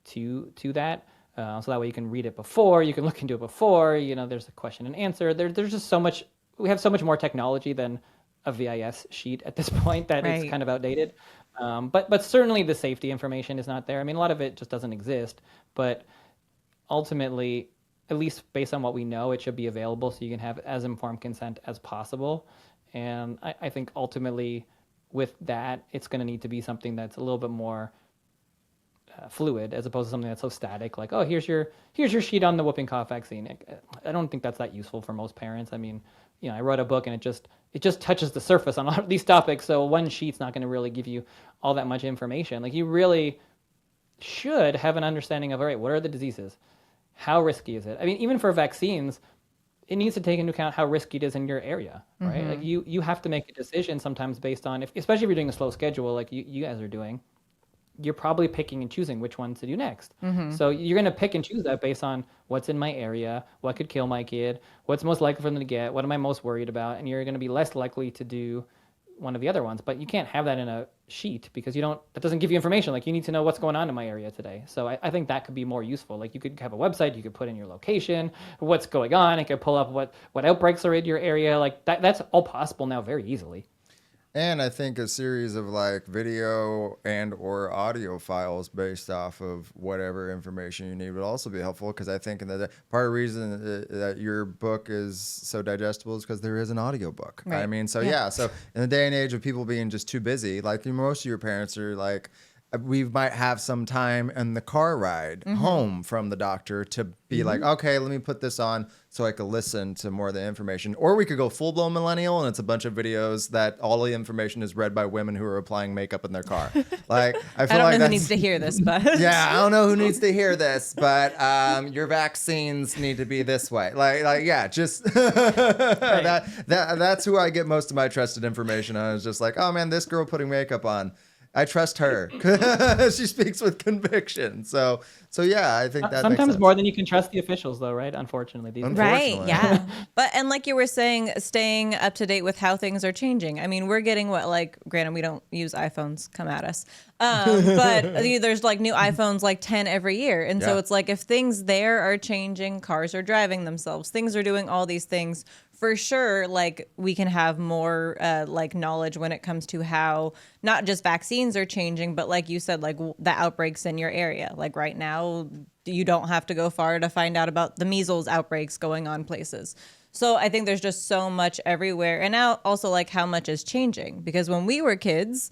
to that. So that way you can read it before, you can look into it before. There's a question and answer. There's just so much. We have so much more technology than a VIS sheet at this point that it's kind of outdated. But certainly the safety information is not there. I mean, a lot of it just doesn't exist, but ultimately, at least based on what we know, it should be available so you can have as informed consent as possible. And I think ultimately with that, it's going to need to be something that's a little bit more fluid, as opposed to something that's so static, like, oh, here's your sheet on the whooping cough vaccine. I don't think that's that useful for most parents. I mean, I wrote a book and it just touches the surface on a lot of these topics. So one sheet's not going to really give you all that much information. Like, you really should have an understanding of, all right, what are the diseases? How risky is it? I mean, even for vaccines, it needs to take into account how risky it is in your area, right? Like, you have to make a decision sometimes based on, especially if you're doing a slow schedule like you guys are doing, you're probably picking and choosing which ones to do next. So you're going to pick and choose that based on what's in my area, what could kill my kid, what's most likely for them to get, what am I most worried about, and you're going to be less likely to do one of the other ones, but you can't have that in a sheet because that doesn't give you information. Like, you need to know what's going on in my area today. So I think that could be more useful. Like, you could have a website, you could put in your location, what's going on. It could pull up what outbreaks are in your area. Like that's all possible now very easily. And I think a series of like video and or audio files based off of whatever information you need would also be helpful, because I think part of the reason that your book is so digestible is because there is an audio book. Right. I mean, so so in the day and age of people being just too busy, like most of your parents are like, we might have some time in the car ride home from the doctor to be like, okay, let me put this on so I could listen to more of the information. Or we could go full-blown millennial, and it's a bunch of videos that all the information is read by women who are applying makeup in their car. Like, I feel I don't like know who needs to hear this, but yeah, I don't know who needs to hear this, but your vaccines need to be this way. Like yeah, just that's who I get most of my trusted information on. Is just like, oh man, this girl putting makeup on, I trust her. She speaks with conviction. So yeah, I think that sometimes makes sense. more than you can trust the officials, though, right? Unfortunately, these days. right, yeah. But and like you were saying, staying up to date with how things are changing. I mean, we're getting granted, we don't use iPhones, come at us. But there's like new iPhones like 10 every year. And so it's like, if things there are changing, cars are driving themselves, things are doing all these things, for sure, like we can have more like knowledge when it comes to how not just vaccines are changing, but like you said, like the outbreaks in your area. Like right now, you don't have to go far to find out about the measles outbreaks going on places. So I think there's just so much everywhere. And now also like how much is changing, because when we were kids,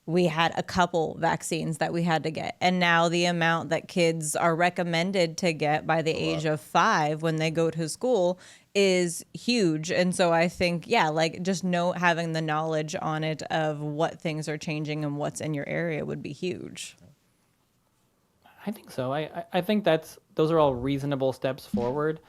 we had a couple vaccines that we had to get. And now the amount that kids are recommended to get by the age of 5 when they go to school is huge. And so I think, like just having the knowledge on it of what things are changing and what's in your area would be huge. I think so. I think those are all reasonable steps forward,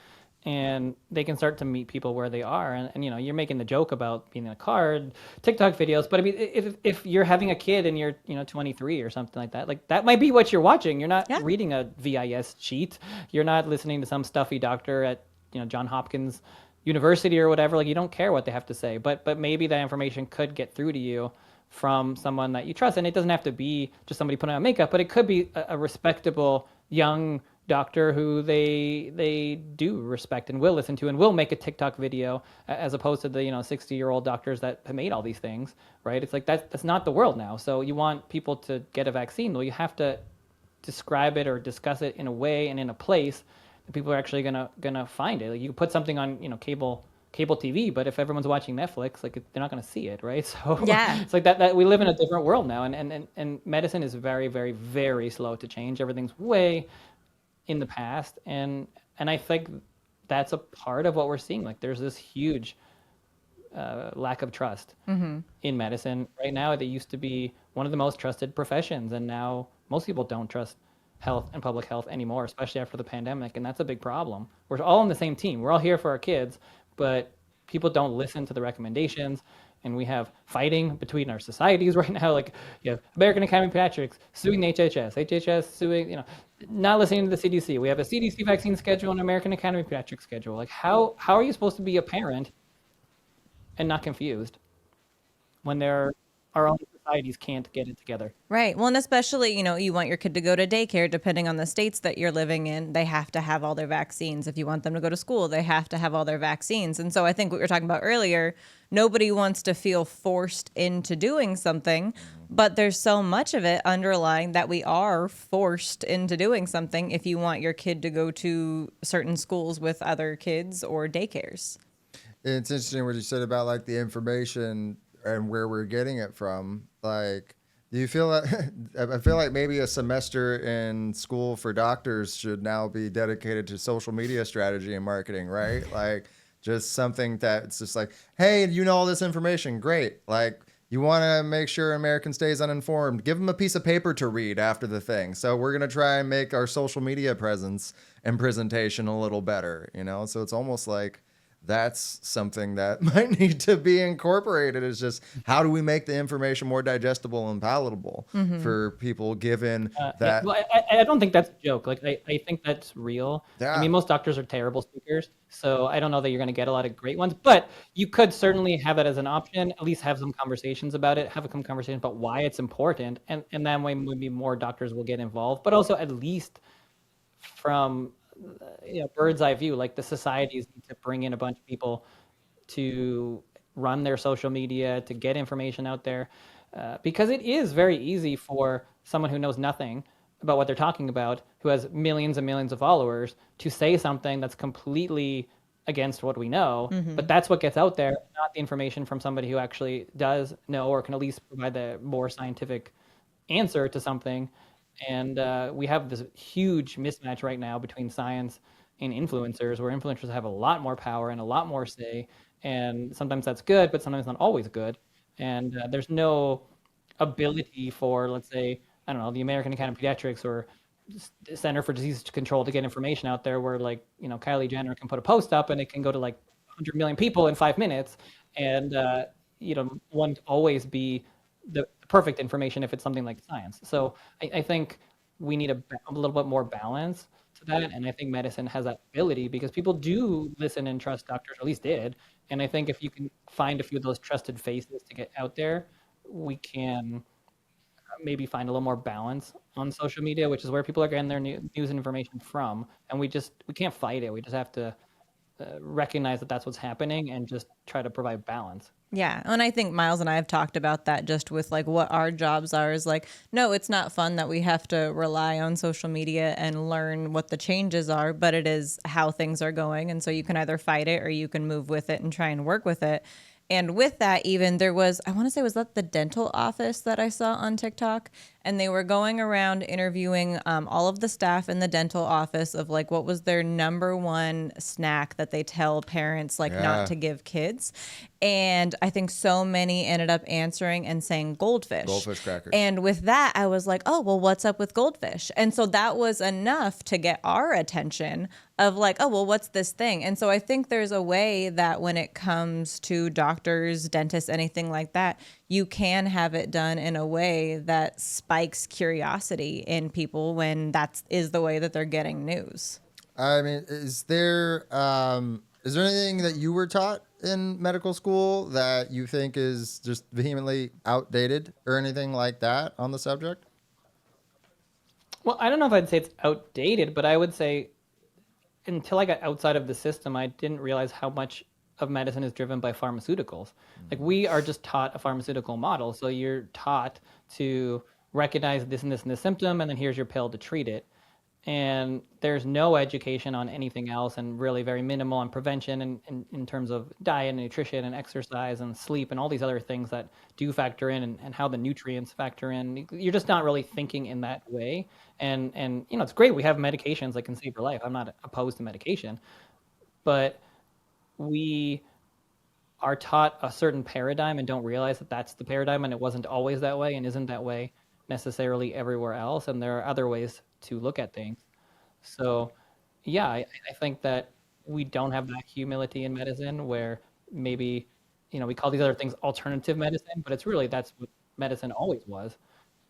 and they can start to meet people where they are. And you're making the joke about being in a car, TikTok videos, but I mean, if you're having a kid and you're 23 or something like that, like that might be what you're watching. You're not reading a VIS sheet. You're not listening to some stuffy doctor at John Hopkins University or whatever. Like, you don't care what they have to say, but maybe that information could get through to you from someone that you trust. And it doesn't have to be just somebody putting on makeup, but it could be a respectable young doctor who they do respect and will listen to and will make a TikTok video, as opposed to the 60-year-old doctors that have made all these things, right? It's like that's not the world now. So you want people to get a vaccine, well, you have to describe it or discuss it in a way and in a place that people are actually gonna find it. Like, you can put something on cable TV, but if everyone's watching Netflix, like, they're not going to see it, right? So it's like that we live in a different world now, and medicine is very, very, very slow to change. Everything's way in the past, and I think that's a part of what we're seeing. Like, there's this huge lack of trust in medicine right now. They used to be one of the most trusted professions, and now most people don't trust health and public health anymore, especially after the pandemic, and that's a big problem. We're all on the same team. We're all here for our kids, but people don't listen to the recommendations, and we have fighting between our societies right now. Like, you have American Academy of Pediatrics suing the HHS suing, not listening to the CDC. We have a CDC vaccine schedule and American Academy of Pediatrics schedule. Like, how are you supposed to be a parent and not confused when our own societies can't get it together? Right. Well, and especially, you want your kid to go to daycare, depending on the states that you're living in, they have to have all their vaccines. If you want them to go to school, they have to have all their vaccines. And so I think what we were talking about earlier, nobody wants to feel forced into doing something, but there's so much of it underlying that we are forced into doing something if you want your kid to go to certain schools with other kids or daycares. It's interesting what you said about like the information and where we're getting it from. Like, do you feel that I feel like maybe a semester in school for doctors should now be dedicated to social media strategy and marketing, right? Like, just something that's just like, hey, all this information, great. Like, you want to make sure American stays uninformed, give them a piece of paper to read after the thing. So we're going to try and make our social media presence and presentation a little better, So it's almost like that's something that might need to be incorporated. Is just how do we make the information more digestible and palatable for people, given Yeah, that, well, I don't think that's a joke. Like, I think that's real. I yeah, mean, most doctors are terrible speakers, so I don't know that you're going to get a lot of great ones, but you could certainly have it as an option, at least have some conversations about it, have some conversation about why it's important, and that way maybe more doctors will get involved, but also at least from bird's eye view, like the societies need to bring in a bunch of people to run their social media, to get information out there, because it is very easy for someone who knows nothing about what they're talking about, who has millions and millions of followers, to say something that's completely against what we know. But that's what gets out there, not the information from somebody who actually does know or can at least provide the more scientific answer to something. And we have this huge mismatch right now between science and influencers, where influencers have a lot more power and a lot more say. And sometimes that's good, but sometimes not always good. And there's no ability for, let's say, I don't know, the American Academy of Pediatrics or Center for Disease Control to get information out there where, like, Kylie Jenner can put a post up and it can go to like 100 million people in 5 minutes. And, won't always be the perfect information if it's something like science. So I think we need a little bit more balance to that. And I think medicine has that ability because people do listen and trust doctors, or at least did. And I think if you can find a few of those trusted faces to get out there, we can maybe find a little more balance on social media, which is where people are getting their news and information from. And we can't fight it. We just have to recognize that that's what's happening and just try to provide balance. Yeah. And I think Miles and I have talked about that just with like what our jobs are is like, no, it's not fun that we have to rely on social media and learn what the changes are, but it is how things are going. And so you can either fight it or you can move with it and try and work with it. And with that, even there was, I want to say, was that the dental office that I saw on TikTok? And they were going around interviewing all of the staff in the dental office of like what was their number one snack that they tell parents like not to give kids. And I think so many ended up answering and saying goldfish. Goldfish crackers. And with that, I was like, oh, well, what's up with goldfish? And so that was enough to get our attention of like, oh, well, what's this thing? And so I think there's a way that when it comes to doctors, dentists, anything like that, you can have it done in a way that spikes curiosity in people when that is the way that they're getting news. I mean, is there anything that you were taught in medical school that you think is just vehemently outdated or anything like that on the subject? Well, I don't know if I'd say it's outdated, but I would say until I got outside of the system, I didn't realize how much of medicine is driven by pharmaceuticals. Like, we are just taught a pharmaceutical model. So you're taught to recognize this and this and this symptom, and then here's your pill to treat it. And there's no education on anything else, and really very minimal on prevention and in terms of diet and nutrition and exercise and sleep and all these other things that do factor in, and how the nutrients factor in. You're just not really thinking in that way. And it's great we have medications that can save your life. I'm not opposed to medication, but we are taught a certain paradigm and don't realize that that's the paradigm, and it wasn't always that way and isn't that way necessarily everywhere else. And there are other ways to look at things. So yeah, I think that we don't have that humility in medicine, where maybe, we call these other things alternative medicine, but it's really, that's what medicine always was.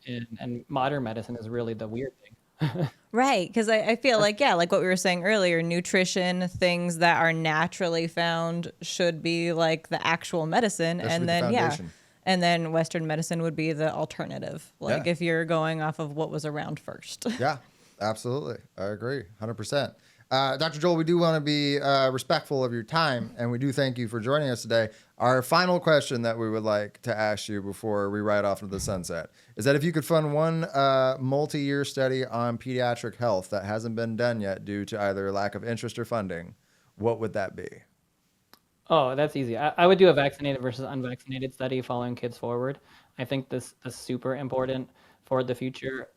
And modern medicine is really the weird thing. Right. Because I feel like, yeah, like what we were saying earlier, nutrition, things that are naturally found should be like the actual medicine. That should and be the then, yeah. foundation. And then Western medicine would be the alternative. Like Yeah. if you're going off of what was around first. Yeah, absolutely. I agree 100%. Dr. Joel, we do want to be respectful of your time, and we do thank you for joining us today. Our final question that we would like to ask you before we ride off into the sunset is that if you could fund one multi-year study on pediatric health that hasn't been done yet due to either lack of interest or funding, what would that be? Oh, that's easy. I would do a vaccinated versus unvaccinated study following kids forward. I think this is super important for the future.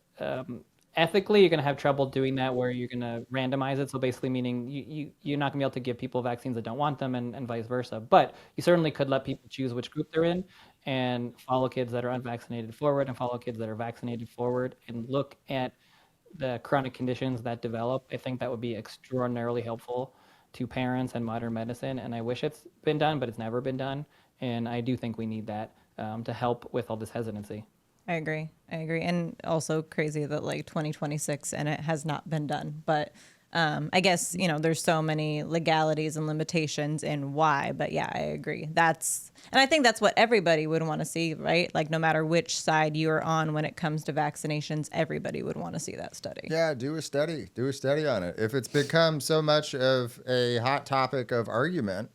Ethically, you're going to have trouble doing that where you're going to randomize it. So basically meaning you're not going to be able to give people vaccines that don't want them, and vice versa. But you certainly could let people choose which group they're in and follow kids that are unvaccinated forward and follow kids that are vaccinated forward and look at the chronic conditions that develop. I think that would be extraordinarily helpful. to parents and modern medicine. And I wish it's been done, but it's never been done. And I do think we need that to help with all this hesitancy. I agree. And also crazy that like 2026 and it has not been done. But I guess, there's so many legalities and limitations in why. But yeah, I agree. And I think that's what everybody would want to see, right? Like no matter which side you're on when it comes to vaccinations, everybody would want to see that study. Yeah, do a study. Do a study on it. If it's become so much of a hot topic of argument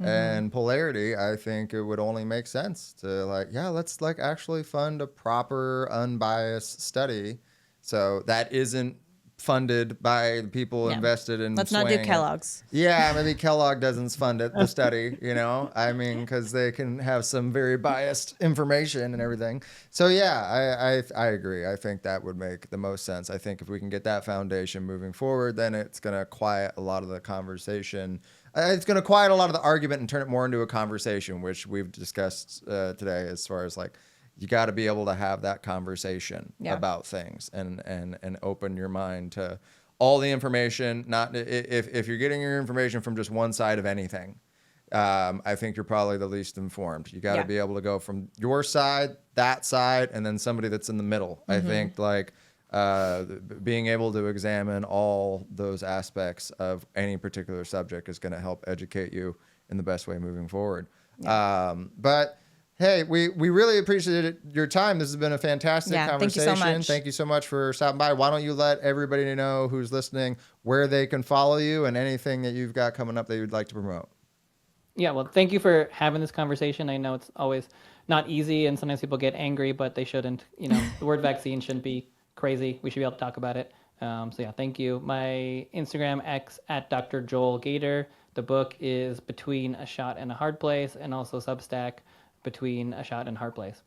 and polarity, I think it would only make sense to let's actually fund a proper, unbiased study. So that isn't funded by the people invested in Let's not do Kellogg's. Yeah, maybe Kellogg doesn't fund it, the study, because they can have some very biased information and everything. So yeah, I agree. I think that would make the most sense. I think if we can get that foundation moving forward, then it's going to quiet a lot of the conversation. It's going to quiet a lot of the argument and turn it more into a conversation, which we've discussed today as far as you got to be able to have that conversation about things and open your mind to all the information. Not if you're getting your information from just one side of anything, I think you're probably the least informed. You got to be able to go from your side, that side, and then somebody that's in the middle. I think being able to examine all those aspects of any particular subject is going to help educate you in the best way moving forward. But hey, we really appreciate your time. This has been a fantastic conversation. Thank you so much. Thank you so much for stopping by. Why don't you let everybody know who's listening where they can follow you and anything that you've got coming up that you'd like to promote? Yeah, well, thank you for having this conversation. I know it's always not easy, and sometimes people get angry, but they shouldn't. The word vaccine shouldn't be crazy. We should be able to talk about it. So yeah, thank you. My Instagram, X at Dr. Joel Gator. The book is Between a Shot and a Hard Place, and also Substack, Between a Shot and Hard Place.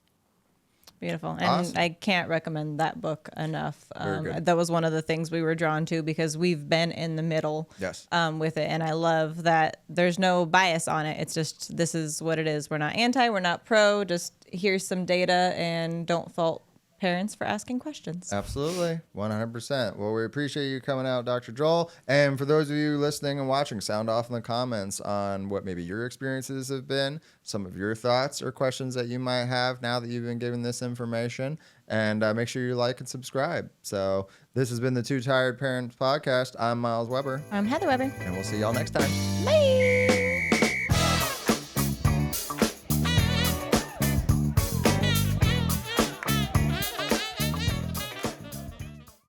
Beautiful. And Awesome. I can't recommend that book enough. Very good. That was one of the things we were drawn to because we've been in the middle with it. And I love that there's no bias on it. It's just, this is what it is. We're not anti, we're not pro. Just here's some data and don't fault parents for asking questions. Absolutely. 100%. Well, we appreciate you coming out, Dr. Joel. And for those of you listening and watching, sound off in the comments on what maybe your experiences have been, some of your thoughts or questions that you might have now that you've been given this information. And make sure you like and subscribe. So this has been the Two Tired Parents Podcast. I'm Miles Weber. I'm Heather Weber. And we'll see y'all next time. Bye.